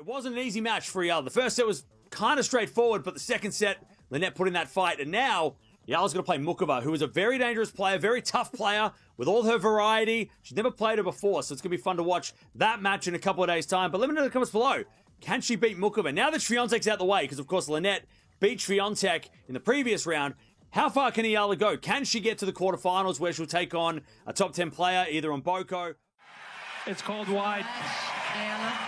It wasn't an easy match for Eala. The first set was kind of straightforward, but the second set, Lynette put in that fight, and now Eala's going to play Muchova, who is a very dangerous player, very tough player, with all her variety. She's never played her before, so it's going to be fun to watch that match in a couple of days' time. But let me know in the comments below, can she beat Muchova? Now that Swiatek's out the way, because of course Lynette beat Swiatek in the previous round, how far can Eala go? Can she get to the quarterfinals where she'll take on a top 10 player, either on Boko? It's called wide.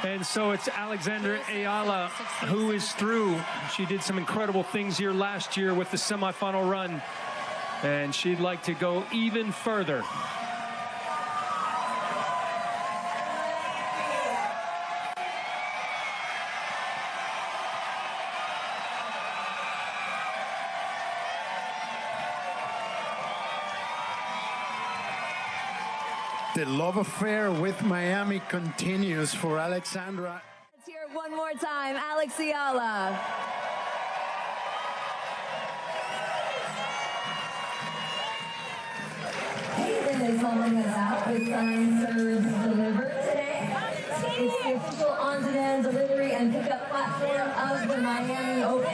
And so it's Alexandra Eala who is through. She did some incredible things here last year with the semifinal run, and she'd like to go even further. The love affair with Miami continues for Alexandra. Let's hear it one more time, Alex Eala. Hayden is holding us out with signed serves delivered today. It's the official on-demand delivery and pickup platform of the Miami Open.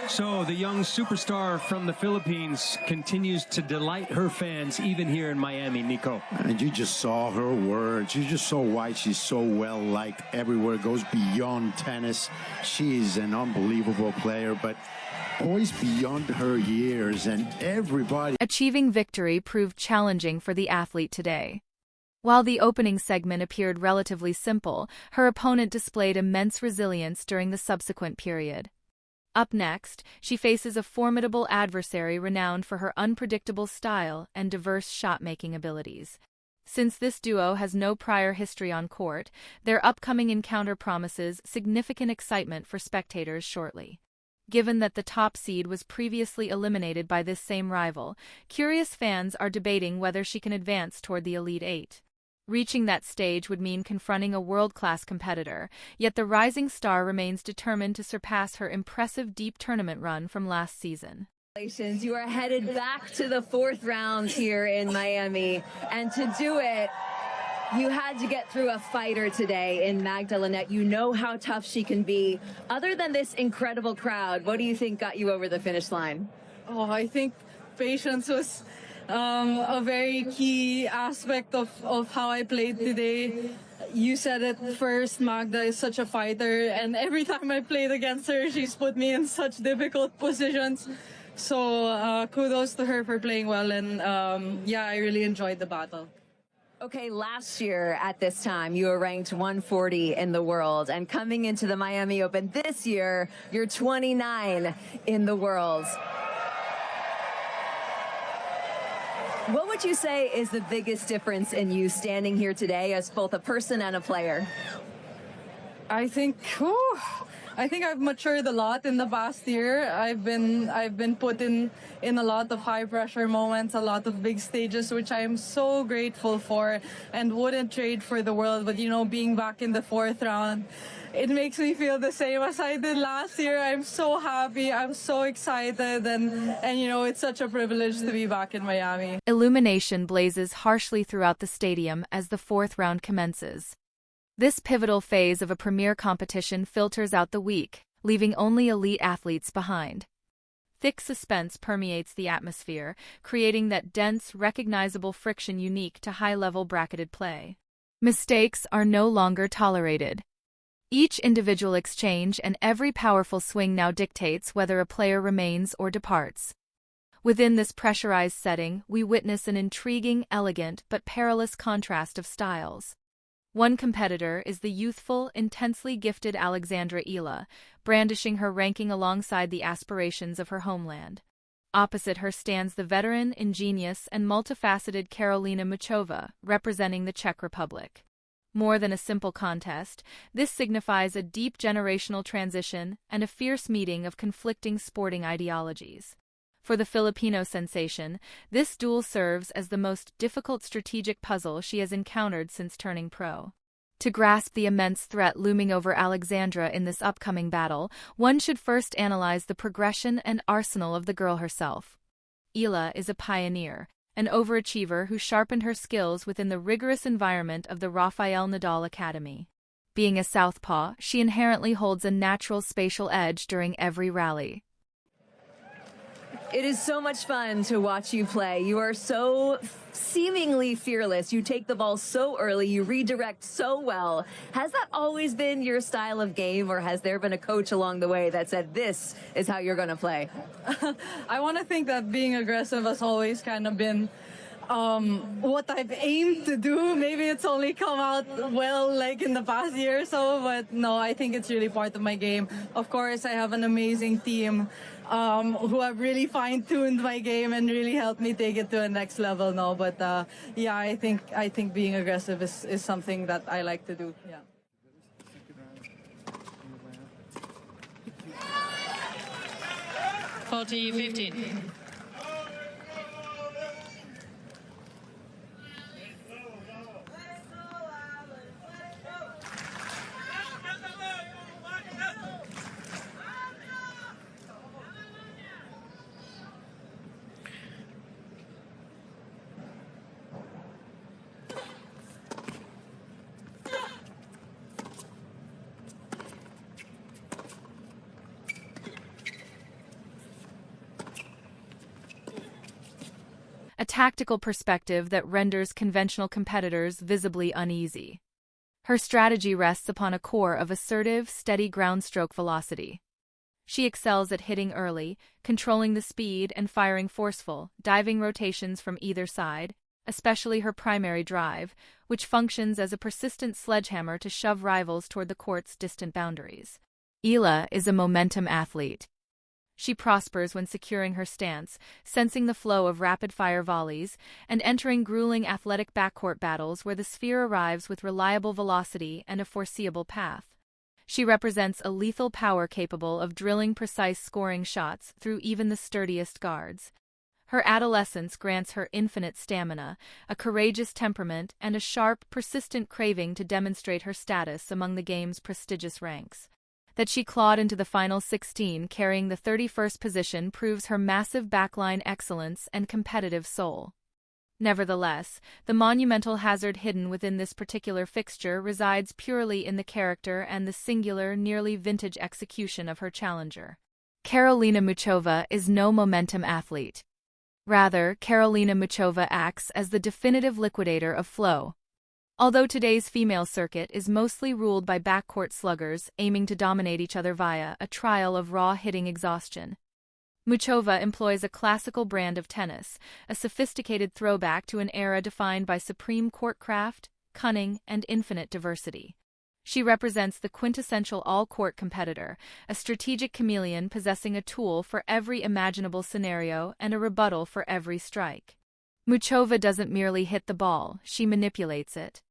So the young superstar from the Philippines continues to delight her fans even here in Miami, Nico. And you just saw her words. You just saw why she's so well liked everywhere. It goes beyond tennis. She's an unbelievable player, but poised beyond her years, and everybody. Achieving victory proved challenging for the athlete today. While the opening segment appeared relatively simple, her opponent displayed immense resilience during the subsequent period. Up next, she faces a formidable adversary renowned for her unpredictable style and diverse shot-making abilities. Since this duo has no prior history on court, their upcoming encounter promises significant excitement for spectators shortly. Given that the top seed was previously eliminated by this same rival, curious fans are debating whether she can advance toward the Elite Eight. Reaching that stage would mean confronting a world-class competitor, yet the rising star remains determined to surpass her impressive deep tournament run from last season. Congratulations, you are headed back to the fourth round here in Miami, and to do it, you had to get through a fighter today in Magda Linette. You know how tough she can be. Other than this incredible crowd, what do you think got you over the finish line? Oh, I think patience was a very key aspect of how I played today. You said it first, Magda is such a fighter, and every time I played against her, she's put me in such difficult positions. So kudos to her for playing well, and yeah, I really enjoyed the battle. Okay, last year at this time, you were ranked 140 in the world, and coming into the Miami Open this year, you're 29 in the world. What would you say is the biggest difference in you standing here today as both a person and a player? I think I've matured a lot in the past year. I've been put in a lot of high pressure moments, a lot of big stages, which I am so grateful for and wouldn't trade for the world. But you know, being back in the fourth round, it makes me feel the same as I did last year. I'm so happy. I'm so excited, and you know, it's such a privilege to be back in Miami. Illumination blazes harshly throughout the stadium as the fourth round commences. This pivotal phase of a premier competition filters out the weak, leaving only elite athletes behind. Thick suspense permeates the atmosphere, creating that dense, recognizable friction unique to high-level bracketed play. Mistakes are no longer tolerated. Each individual exchange and every powerful swing now dictates whether a player remains or departs. Within this pressurized setting, we witness an intriguing, elegant, but perilous contrast of styles. One competitor is the youthful, intensely gifted Alexandra Eala, brandishing her ranking alongside the aspirations of her homeland. Opposite her stands the veteran, ingenious, and multifaceted Karolina Muchova, representing the Czech Republic. More than a simple contest, this signifies a deep generational transition and a fierce meeting of conflicting sporting ideologies. For the Filipino sensation, this duel serves as the most difficult strategic puzzle she has encountered since turning pro. To grasp the immense threat looming over Alexandra in this upcoming battle, one should first analyze the progression and arsenal of the girl herself. Eala is a pioneer, an overachiever who sharpened her skills within the rigorous environment of the Rafael Nadal Academy. Being a southpaw, she inherently holds a natural spatial edge during every rally. It is so much fun to watch you play. You are so seemingly fearless. You take the ball so early. You redirect so well. Has that always been your style of game, or has there been a coach along the way that said, this is how you're going to play? I want to think that being aggressive has always kind of been what I've aimed to do. Maybe it's only come out well like in the past year or so, but no, I think it's really part of my game. Of course, I have an amazing team who have really fine-tuned my game and really helped me take it to a next level now. But yeah, I think being aggressive is something that I like to do. Yeah. (40-15). A tactical perspective that renders conventional competitors visibly uneasy. Her strategy rests upon a core of assertive, steady ground stroke velocity. She excels at hitting early, controlling the speed and firing forceful, diving rotations from either side, especially her primary drive, which functions as a persistent sledgehammer to shove rivals toward the court's distant boundaries. Eala is a momentum athlete. She prospers when securing her stance, sensing the flow of rapid-fire volleys, and entering grueling athletic backcourt battles where the sphere arrives with reliable velocity and a foreseeable path. She represents a lethal power capable of drilling precise scoring shots through even the sturdiest guards. Her adolescence grants her infinite stamina, a courageous temperament, and a sharp, persistent craving to demonstrate her status among the game's prestigious ranks. That she clawed into the final 16 carrying the 31st position proves her massive backline excellence and competitive soul. Nevertheless, the monumental hazard hidden within this particular fixture resides purely in the character and the singular, nearly vintage execution of her challenger. Karolina Muchova is no momentum athlete. Rather, Karolina Muchova acts as the definitive liquidator of flow. Although today's female circuit is mostly ruled by backcourt sluggers aiming to dominate each other via a trial of raw hitting exhaustion, Muchova employs a classical brand of tennis, a sophisticated throwback to an era defined by supreme courtcraft, cunning, and infinite diversity. She represents the quintessential all-court competitor, a strategic chameleon possessing a tool for every imaginable scenario and a rebuttal for every strike. Muchova doesn't merely hit the ball, she manipulates it.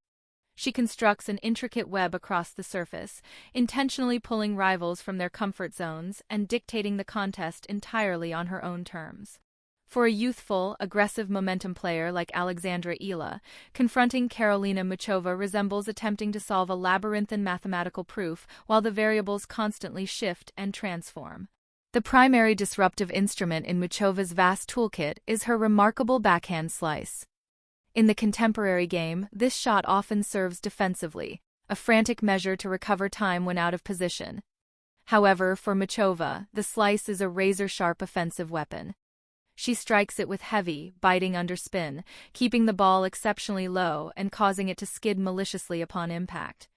She constructs an intricate web across the surface, intentionally pulling rivals from their comfort zones and dictating the contest entirely on her own terms. For a youthful, aggressive momentum player like Alex Eala, confronting Karolina Muchova resembles attempting to solve a labyrinthine mathematical proof while the variables constantly shift and transform. The primary disruptive instrument in Muchova's vast toolkit is her remarkable backhand slice. In the contemporary game, this shot often serves defensively, a frantic measure to recover time when out of position. However, for Muchova, the slice is a razor-sharp offensive weapon. She strikes it with heavy, biting underspin, keeping the ball exceptionally low and causing it to skid maliciously upon impact.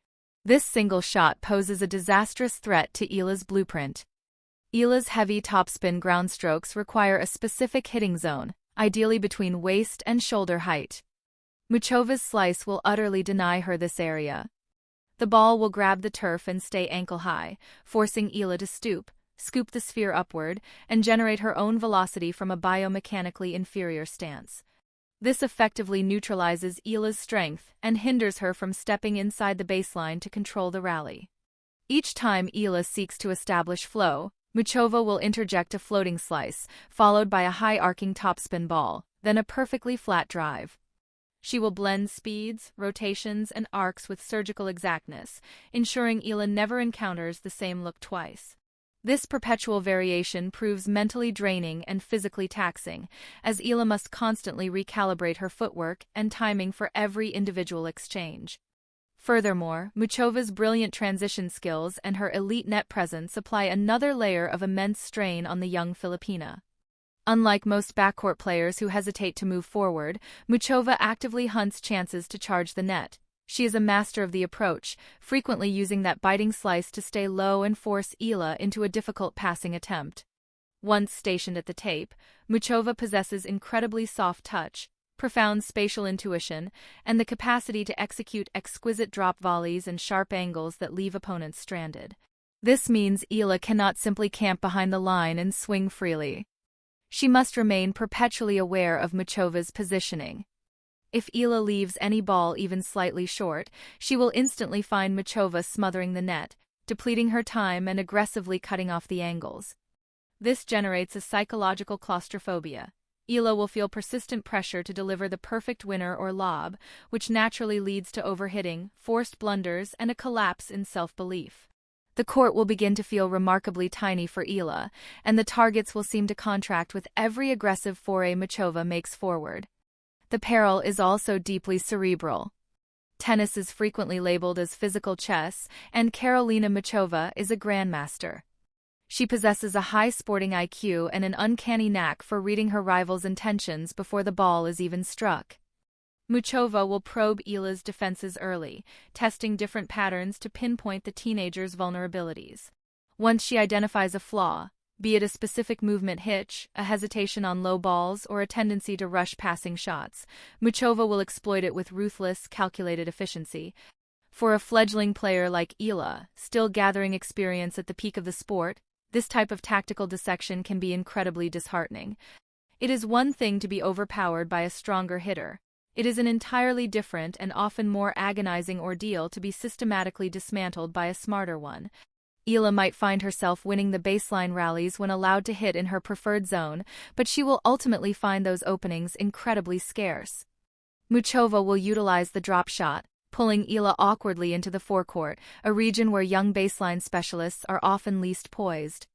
This single shot poses a disastrous threat to Eala's blueprint. Eala's heavy topspin ground strokes require a specific hitting zone, ideally between waist and shoulder height. Muchova's slice will utterly deny her this area. The ball will grab the turf and stay ankle-high, forcing Eala to stoop, scoop the sphere upward, and generate her own velocity from a biomechanically inferior stance. This effectively neutralizes Eala's strength and hinders her from stepping inside the baseline to control the rally. Each time Eala seeks to establish flow, Muchova will interject a floating slice, followed by a high-arcing topspin ball, then a perfectly flat drive. She will blend speeds, rotations, and arcs with surgical exactness, ensuring Eala never encounters the same look twice. This perpetual variation proves mentally draining and physically taxing, as Eala must constantly recalibrate her footwork and timing for every individual exchange. Furthermore, Muchova's brilliant transition skills and her elite net presence apply another layer of immense strain on the young Filipina. Unlike most backcourt players who hesitate to move forward, Muchova actively hunts chances to charge the net. She is a master of the approach, frequently using that biting slice to stay low and force Eala into a difficult passing attempt. Once stationed at the tape, Muchova possesses incredibly soft touch, profound spatial intuition, and the capacity to execute exquisite drop volleys and sharp angles that leave opponents stranded. This means Eala cannot simply camp behind the line and swing freely. She must remain perpetually aware of Muchova's positioning. If Eala leaves any ball even slightly short, she will instantly find Muchova smothering the net, depleting her time and aggressively cutting off the angles. This generates a psychological claustrophobia. Eala will feel persistent pressure to deliver the perfect winner or lob, which naturally leads to overhitting, forced blunders, and a collapse in self-belief. The court will begin to feel remarkably tiny for Eala, and the targets will seem to contract with every aggressive foray Muchova makes forward. The peril is also deeply cerebral. Tennis is frequently labeled as physical chess, and Karolina Muchova is a grandmaster. She possesses a high sporting IQ and an uncanny knack for reading her rival's intentions before the ball is even struck. Muchova will probe Eala's defenses early, testing different patterns to pinpoint the teenager's vulnerabilities. Once she identifies a flaw, be it a specific movement hitch, a hesitation on low balls, or a tendency to rush passing shots, Muchova will exploit it with ruthless, calculated efficiency. For a fledgling player like Eala, still gathering experience at the peak of the sport, this type of tactical dissection can be incredibly disheartening. It is one thing to be overpowered by a stronger hitter. It is an entirely different and often more agonizing ordeal to be systematically dismantled by a smarter one. Eala might find herself winning the baseline rallies when allowed to hit in her preferred zone, but she will ultimately find those openings incredibly scarce. Muchova will utilize the drop shot, pulling Eala awkwardly into the forecourt, a region where young baseline specialists are often least poised.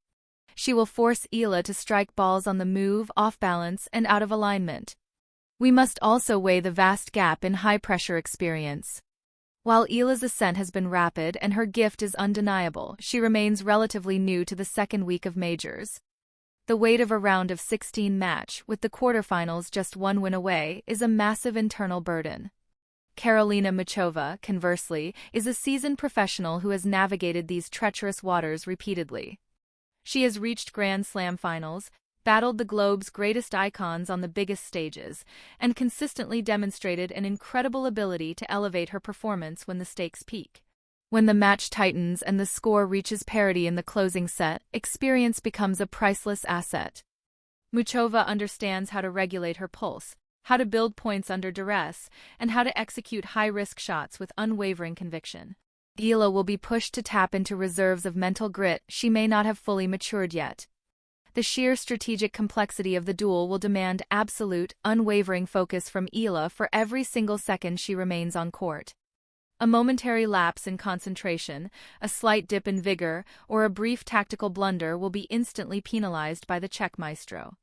She will force Eala to strike balls on the move, off balance, and out of alignment. We must also weigh the vast gap in high-pressure experience. While Eala's ascent has been rapid and her gift is undeniable, she remains relatively new to the second week of majors. The weight of a round of 16 match, with the quarterfinals just one win away, is a massive internal burden. Karolina Muchova, conversely, is a seasoned professional who has navigated these treacherous waters repeatedly. She has reached Grand Slam finals, battled the globe's greatest icons on the biggest stages, and consistently demonstrated an incredible ability to elevate her performance when the stakes peak. When the match tightens and the score reaches parity in the closing set, experience becomes a priceless asset. Muchova understands how to regulate her pulse, how to build points under duress, and how to execute high-risk shots with unwavering conviction. Eala will be pushed to tap into reserves of mental grit she may not have fully matured yet. The sheer strategic complexity of the duel will demand absolute, unwavering focus from Eala for every single second she remains on court. A momentary lapse in concentration, a slight dip in vigor, or a brief tactical blunder will be instantly penalized by the check maestro.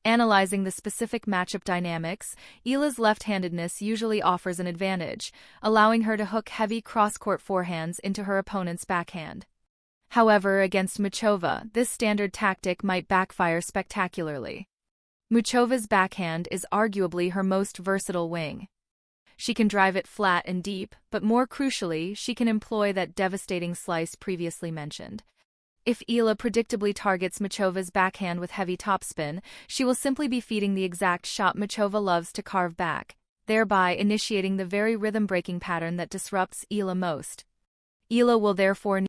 Analyzing the specific matchup dynamics, Eala's left-handedness usually offers an advantage, allowing her to hook heavy cross-court forehands into her opponent's backhand. However, against Muchova, this standard tactic might backfire spectacularly. Muchova's backhand is arguably her most versatile wing. She can drive it flat and deep, but more crucially, she can employ that devastating slice previously mentioned. If Eala predictably targets Muchova's backhand with heavy topspin, she will simply be feeding the exact shot Muchova loves to carve back, thereby initiating the very rhythm-breaking pattern that disrupts Eala most. Eala will therefore